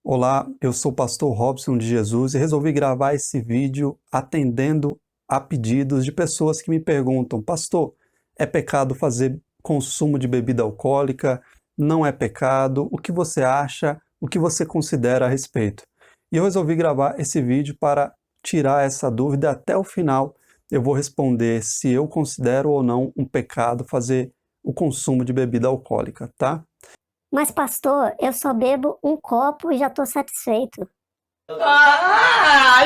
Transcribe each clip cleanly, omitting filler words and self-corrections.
Olá, eu sou o pastor Robson de Jesus e resolvi gravar esse vídeo atendendo a pedidos de pessoas que me perguntam: pastor, é pecado fazer consumo de bebida alcoólica? Não é pecado? O que você acha? O que você considera a respeito? E eu resolvi gravar esse vídeo para tirar essa dúvida até o final. Eu vou responder se eu considero ou não um pecado fazer o consumo de bebida alcoólica, tá? Mas, pastor, eu só bebo um copo e já estou satisfeito.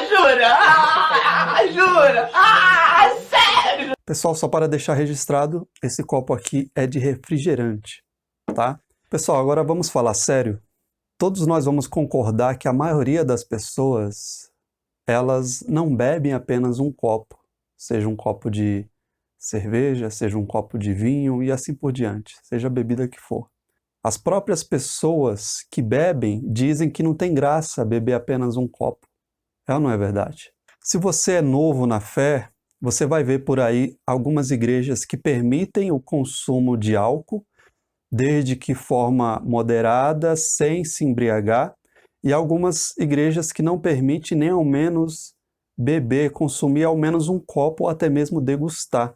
Jura? Jura? Sério? Pessoal, só para deixar registrado, esse copo aqui é de refrigerante, tá? Pessoal, agora vamos falar sério. Todos nós vamos concordar que a maioria das pessoas, elas não bebem apenas um copo, seja um copo de cerveja, seja um copo de vinho e assim por diante, seja a bebida que for. As próprias pessoas que bebem dizem que não tem graça beber apenas um copo. É ou não é verdade? Se você é novo na fé, você vai ver por aí algumas igrejas que permitem o consumo de álcool, desde que forma moderada, sem se embriagar, e algumas igrejas que não permitem nem ao menos beber, consumir ao menos um copo ou até mesmo degustar.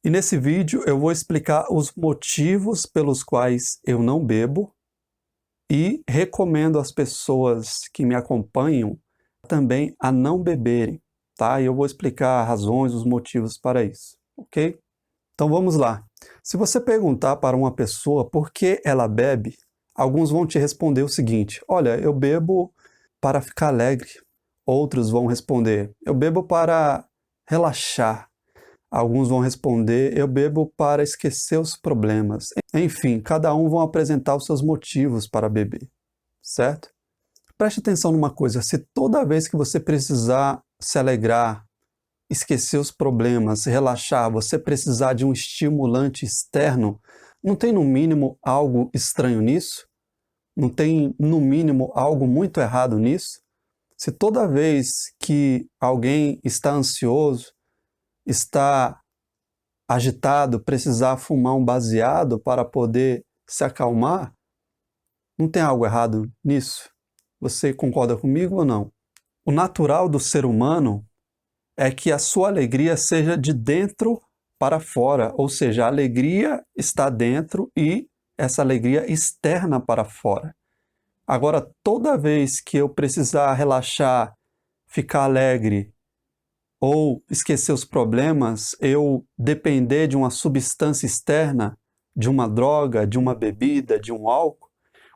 E nesse vídeo eu vou explicar os motivos pelos quais eu não bebo e recomendo às pessoas que me acompanham também a não beberem, tá? E eu vou explicar as razões, os motivos para isso, ok? Então vamos lá. Se você perguntar para uma pessoa por que ela bebe, alguns vão te responder o seguinte: olha, eu bebo para ficar alegre. Outros vão responder: eu bebo para relaxar. Alguns vão responder: eu bebo para esquecer os problemas. Enfim, cada um vão apresentar os seus motivos para beber, certo? Preste atenção numa coisa: se toda vez que você precisar se alegrar, esquecer os problemas, relaxar, você precisar de um estimulante externo, não tem no mínimo algo estranho nisso? Não tem no mínimo algo muito errado nisso? Se toda vez que alguém está ansioso, está agitado, precisar fumar um baseado para poder se acalmar, não tem algo errado nisso? Você concorda comigo ou não? O natural do ser humano é que a sua alegria seja de dentro para fora, ou seja, a alegria está dentro e essa alegria externa para fora. Agora, toda vez que eu precisar relaxar, ficar alegre ou esquecer os problemas, eu depender de uma substância externa, de uma droga, de uma bebida, de um álcool,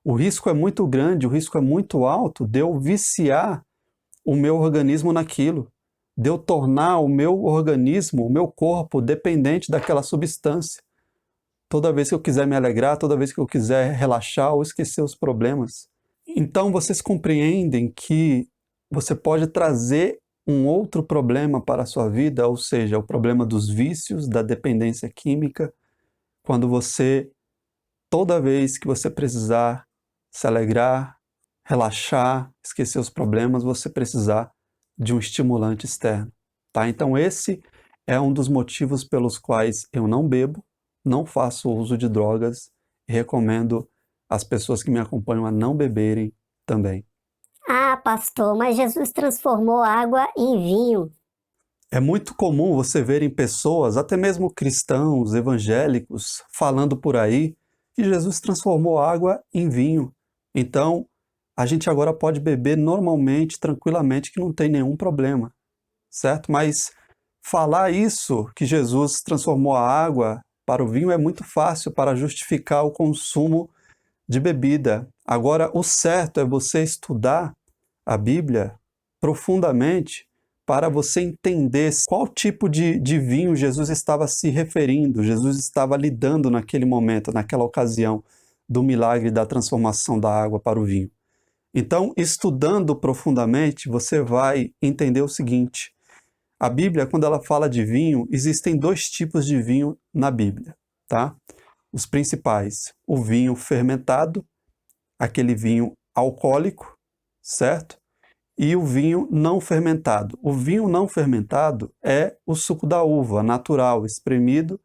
o risco é muito grande, o risco é muito alto de eu viciar o meu organismo naquilo, de eu tornar o meu organismo, o meu corpo dependente daquela substância. Toda vez que eu quiser me alegrar, toda vez que eu quiser relaxar ou esquecer os problemas. Então vocês compreendem que você pode trazer um outro problema para a sua vida, ou seja, o problema dos vícios, da dependência química, quando você, toda vez que você precisar se alegrar, relaxar, esquecer os problemas, você precisar de um estimulante externo, tá? Então esse é um dos motivos pelos quais eu não bebo, não faço uso de drogas e recomendo às pessoas que me acompanham a não beberem também. Ah, pastor, mas Jesus transformou água em vinho. É muito comum você ver em pessoas, até mesmo cristãos, evangélicos, falando por aí que Jesus transformou água em vinho. Então, a gente agora pode beber normalmente, tranquilamente, que não tem nenhum problema, certo? Mas falar isso, que Jesus transformou a água para o vinho, é muito fácil para justificar o consumo de bebida. Agora, o certo é você estudar a Bíblia profundamente para você entender qual tipo de vinho Jesus estava se referindo, Jesus estava lidando naquele momento, naquela ocasião do milagre da transformação da água para o vinho. Então, estudando profundamente, você vai entender o seguinte: a Bíblia, quando ela fala de vinho, existem dois tipos de vinho na Bíblia, tá? Os principais: o vinho fermentado, aquele vinho alcoólico, certo? E o vinho não fermentado. O vinho não fermentado é o suco da uva, natural, espremido,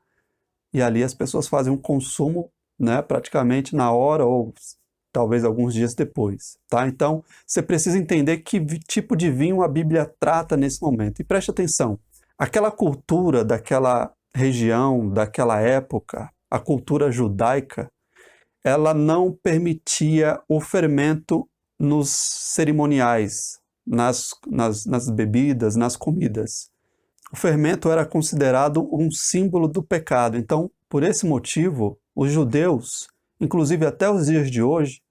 e ali as pessoas fazem um consumo, né, praticamente na hora ou talvez alguns dias depois, tá? Então, você precisa entender que tipo de vinho a Bíblia trata nesse momento. E preste atenção, aquela cultura daquela região, daquela época, a cultura judaica, ela não permitia o fermento nos cerimoniais, nas bebidas, nas comidas. O fermento era considerado um símbolo do pecado. Então, por esse motivo, os judeus, inclusive até os dias de hoje,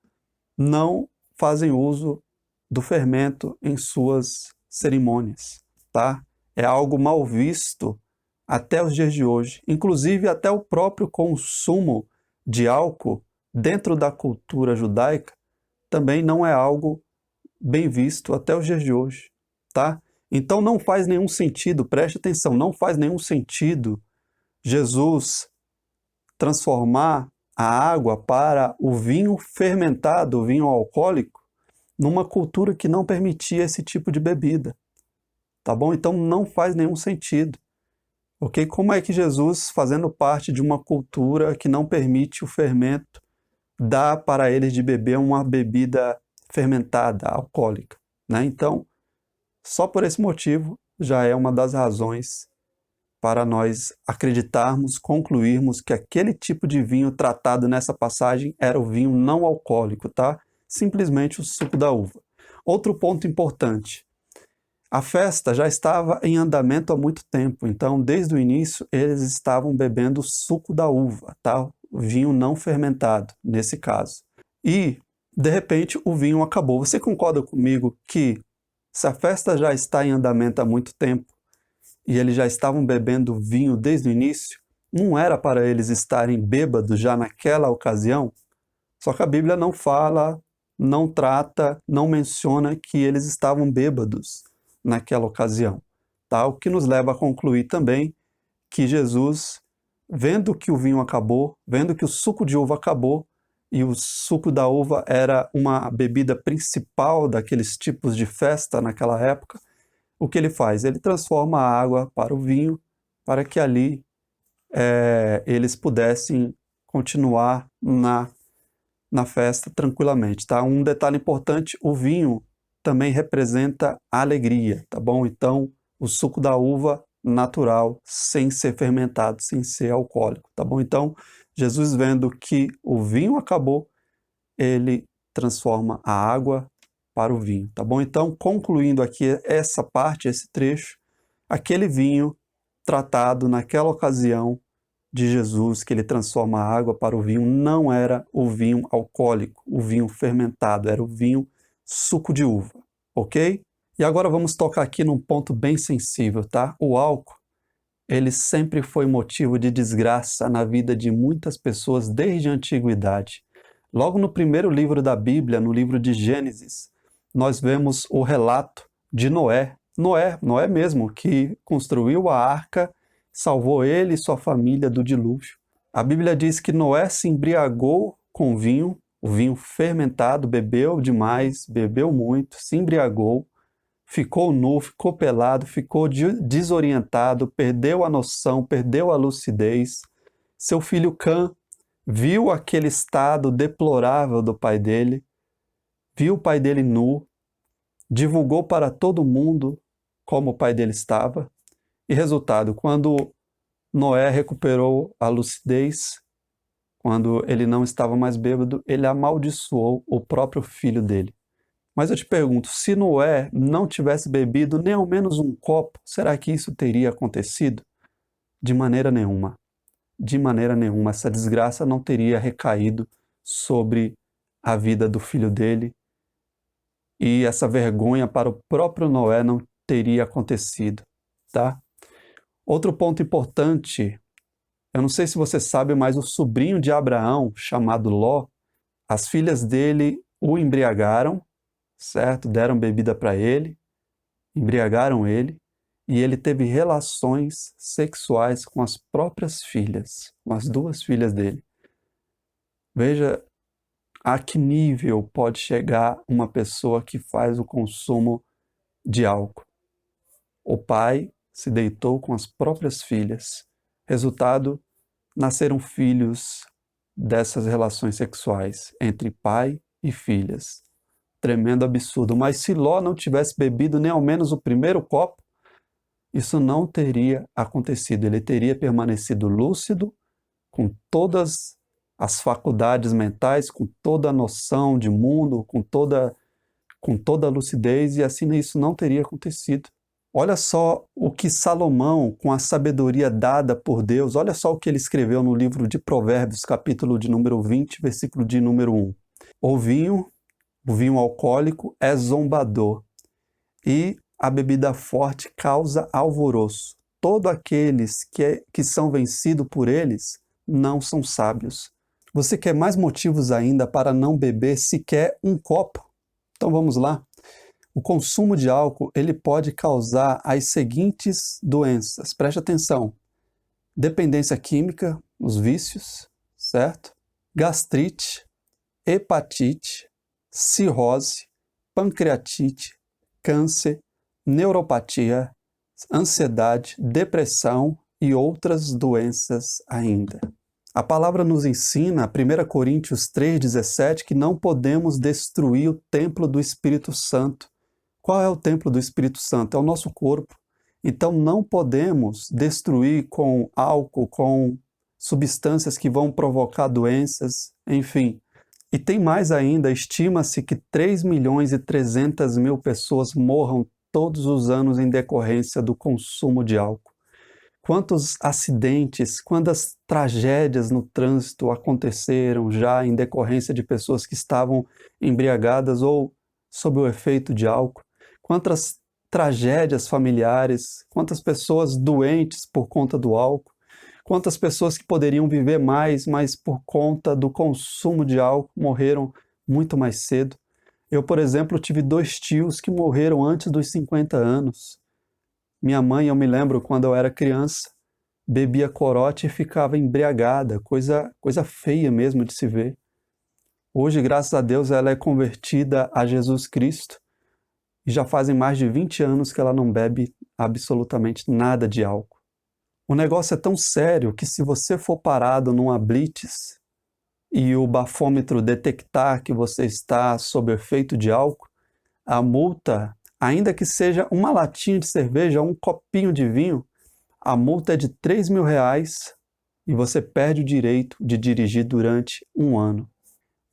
não fazem uso do fermento em suas cerimônias, tá? É algo mal visto até os dias de hoje. Inclusive, até o próprio consumo de álcool dentro da cultura judaica também não é algo bem visto até os dias de hoje, tá? Então não faz nenhum sentido, preste atenção, não faz nenhum sentido Jesus transformar a água para o vinho fermentado, o vinho alcoólico, numa cultura que não permitia esse tipo de bebida, tá bom? Então não faz nenhum sentido, ok? Como é que Jesus, fazendo parte de uma cultura que não permite o fermento, dá para eles de beber uma bebida fermentada, alcoólica, né? Então, só por esse motivo já é uma das razões para nós acreditarmos, concluirmos que aquele tipo de vinho tratado nessa passagem era o vinho não alcoólico, tá? Simplesmente o suco da uva. Outro ponto importante, a festa já estava em andamento há muito tempo, então desde o início eles estavam bebendo o suco da uva, tá? O vinho não fermentado, nesse caso. E, de repente, o vinho acabou. Você concorda comigo que se a festa já está em andamento há muito tempo e eles já estavam bebendo vinho desde o início, não era para eles estarem bêbados já naquela ocasião? Só que a Bíblia não fala, não trata, não menciona que eles estavam bêbados naquela ocasião, tá? O que nos leva a concluir também que Jesus, vendo que o vinho acabou, vendo que o suco de uva acabou, e o suco da uva era uma bebida principal daqueles tipos de festa naquela época, o que ele faz? Ele transforma a água para o vinho, para que ali eles pudessem continuar na festa tranquilamente, tá? Um detalhe importante, o vinho também representa a alegria, tá bom? Então, o suco da uva natural, sem ser fermentado, sem ser alcoólico, tá bom? Então, Jesus, vendo que o vinho acabou, ele transforma a água para o vinho, tá bom? Então, concluindo aqui essa parte, esse trecho, aquele vinho tratado naquela ocasião de Jesus, que ele transforma a água para o vinho, não era o vinho alcoólico, o vinho fermentado, era o vinho suco de uva, ok? E agora vamos tocar aqui num ponto bem sensível, tá? O álcool, ele sempre foi motivo de desgraça na vida de muitas pessoas desde a antiguidade. Logo no primeiro livro da Bíblia, no livro de Gênesis, nós vemos o relato de Noé. Noé mesmo, que construiu a arca, salvou ele e sua família do dilúvio. A Bíblia diz que Noé se embriagou com vinho, o vinho fermentado, bebeu demais, bebeu muito, se embriagou, ficou nu, ficou pelado, ficou desorientado, perdeu a noção, perdeu a lucidez. Seu filho Cã viu aquele estado deplorável do pai dele, viu o pai dele nu, divulgou para todo mundo como o pai dele estava, e resultado, quando Noé recuperou a lucidez, quando ele não estava mais bêbado, ele amaldiçoou o próprio filho dele. Mas eu te pergunto, se Noé não tivesse bebido nem ao menos um copo, será que isso teria acontecido? De maneira nenhuma. De maneira nenhuma. Essa desgraça não teria recaído sobre a vida do filho dele, e essa vergonha para o próprio Noé não teria acontecido, tá? Outro ponto importante, eu não sei se você sabe, mas o sobrinho de Abraão, chamado Ló, as filhas dele o embriagaram, certo? Deram bebida para ele, embriagaram ele, e ele teve relações sexuais com as próprias filhas, com as duas filhas dele. Veja a que nível pode chegar uma pessoa que faz o consumo de álcool. O pai se deitou com as próprias filhas. Resultado, nasceram filhos dessas relações sexuais entre pai e filhas. Tremendo absurdo. Mas se Ló não tivesse bebido nem ao menos o primeiro copo, isso não teria acontecido. Ele teria permanecido lúcido, com todas as faculdades mentais, com toda a noção de mundo, com toda a lucidez, e assim isso não teria acontecido. Olha só o que Salomão, com a sabedoria dada por Deus, olha só o que ele escreveu no livro de Provérbios, capítulo de número 20, versículo de número 1. O vinho alcoólico é zombador, e a bebida forte causa alvoroço. Todos aqueles que são vencidos por eles não são sábios. Você quer mais motivos ainda para não beber sequer um copo? Então vamos lá. O consumo de álcool ele pode causar as seguintes doenças. Preste atenção. Dependência química, os vícios, certo? Gastrite, hepatite, cirrose, pancreatite, câncer, neuropatia, ansiedade, depressão e outras doenças ainda. A palavra nos ensina, 1 Coríntios 3,17, que não podemos destruir o templo do Espírito Santo. Qual é o templo do Espírito Santo? É o nosso corpo. Então não podemos destruir com álcool, com substâncias que vão provocar doenças, enfim. E tem mais ainda, estima-se que 3.300.000 pessoas morram todos os anos em decorrência do consumo de álcool. Quantos acidentes, quantas tragédias no trânsito aconteceram já em decorrência de pessoas que estavam embriagadas ou sob o efeito de álcool? Quantas tragédias familiares, quantas pessoas doentes por conta do álcool? Quantas pessoas que poderiam viver mais, mas por conta do consumo de álcool morreram muito mais cedo? Eu, por exemplo, tive 2 tios que morreram antes dos 50 anos. Minha mãe, eu me lembro, quando eu era criança, bebia corote e ficava embriagada, coisa feia mesmo de se ver. Hoje, graças a Deus, ela é convertida a Jesus Cristo e já fazem mais de 20 anos que ela não bebe absolutamente nada de álcool. O negócio é tão sério que se você for parado numa blitz e o bafômetro detectar que você está sob efeito de álcool, a multa, ainda que seja uma latinha de cerveja ou um copinho de vinho, a multa é de R$3.000 e você perde o direito de dirigir durante 1 ano.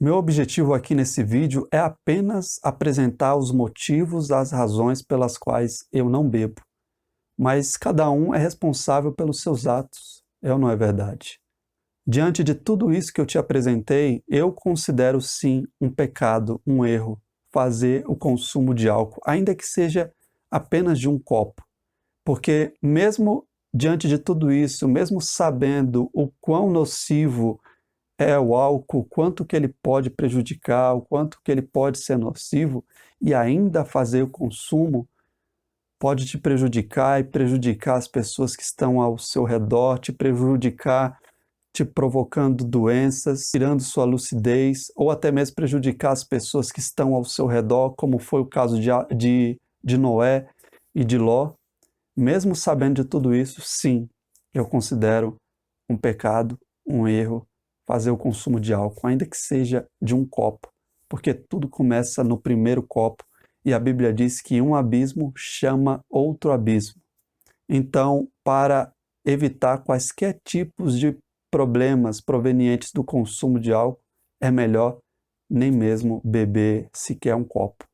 Meu objetivo aqui nesse vídeo é apenas apresentar os motivos, as razões pelas quais eu não bebo. Mas cada um é responsável pelos seus atos, é ou não é verdade? Diante de tudo isso que eu te apresentei, eu considero sim um pecado, um erro, fazer o consumo de álcool, ainda que seja apenas de um copo. Porque mesmo diante de tudo isso, mesmo sabendo o quão nocivo é o álcool, quanto que ele pode prejudicar, o quanto que ele pode ser nocivo, e ainda fazer o consumo, pode te prejudicar e prejudicar as pessoas que estão ao seu redor, te prejudicar, te provocando doenças, tirando sua lucidez, ou até mesmo prejudicar as pessoas que estão ao seu redor, como foi o caso de Noé e de Ló. Mesmo sabendo de tudo isso, sim, eu considero um pecado, um erro, fazer o consumo de álcool, ainda que seja de um copo, porque tudo começa no primeiro copo, e a Bíblia diz que um abismo chama outro abismo. Então, para evitar quaisquer tipos de problemas provenientes do consumo de álcool, é melhor nem mesmo beber sequer um copo.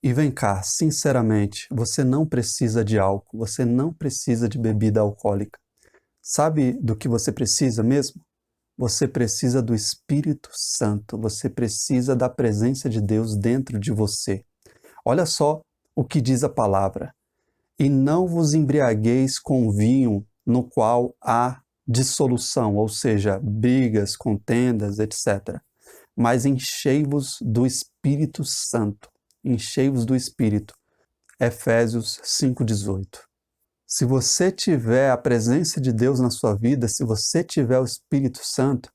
E vem cá, sinceramente, você não precisa de álcool, você não precisa de bebida alcoólica. Sabe do que você precisa mesmo? Você precisa do Espírito Santo, você precisa da presença de Deus dentro de você. Olha só o que diz a palavra. E não vos embriagueis com vinho no qual há dissolução, ou seja, brigas, contendas, etc. Mas enchei-vos do Espírito Santo. Enchei-vos do Espírito. Efésios 5,18. Se você tiver a presença de Deus na sua vida, se você tiver o Espírito Santo,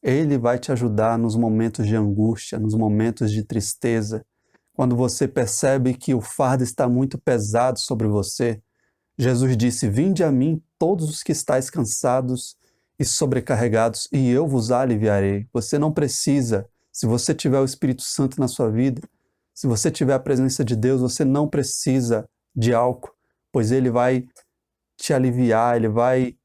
Ele vai te ajudar nos momentos de angústia, nos momentos de tristeza. Quando você percebe que o fardo está muito pesado sobre você, Jesus disse, vinde a mim todos os que estáis cansados e sobrecarregados, e eu vos aliviarei. Você não precisa Se você tiver o Espírito Santo na sua vida, se você tiver a presença de Deus, você não precisa de álcool, pois ele vai te aliviar, ele vai,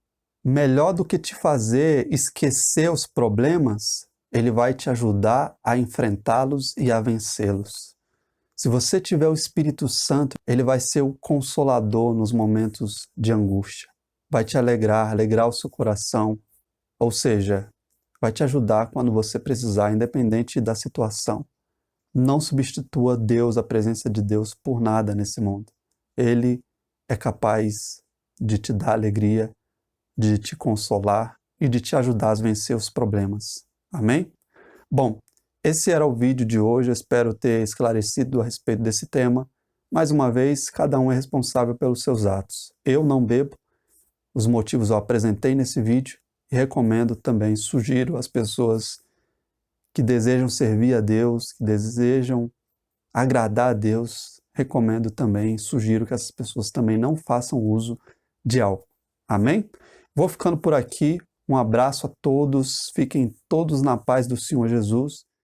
melhor do que te fazer esquecer os problemas, ele vai te ajudar a enfrentá-los e a vencê-los. Se você tiver o Espírito Santo, ele vai ser o consolador nos momentos de angústia. Vai te alegrar o seu coração, ou seja, vai te ajudar quando você precisar, independente da situação. Não substitua Deus, a presença de Deus, por nada nesse mundo. Ele é capaz de te dar alegria, de te consolar e de te ajudar a vencer os problemas. Amém? Bom, esse era o vídeo de hoje. Eu espero ter esclarecido a respeito desse tema. Mais uma vez, cada um é responsável pelos seus atos. Eu não bebo. Os motivos eu apresentei nesse vídeo e recomendo também, sugiro às pessoas que desejam servir a Deus, que desejam agradar a Deus, recomendo também, sugiro que essas pessoas também não façam uso de álcool. Amém? Vou ficando por aqui. Um abraço a todos. Fiquem todos na paz do Senhor Jesus.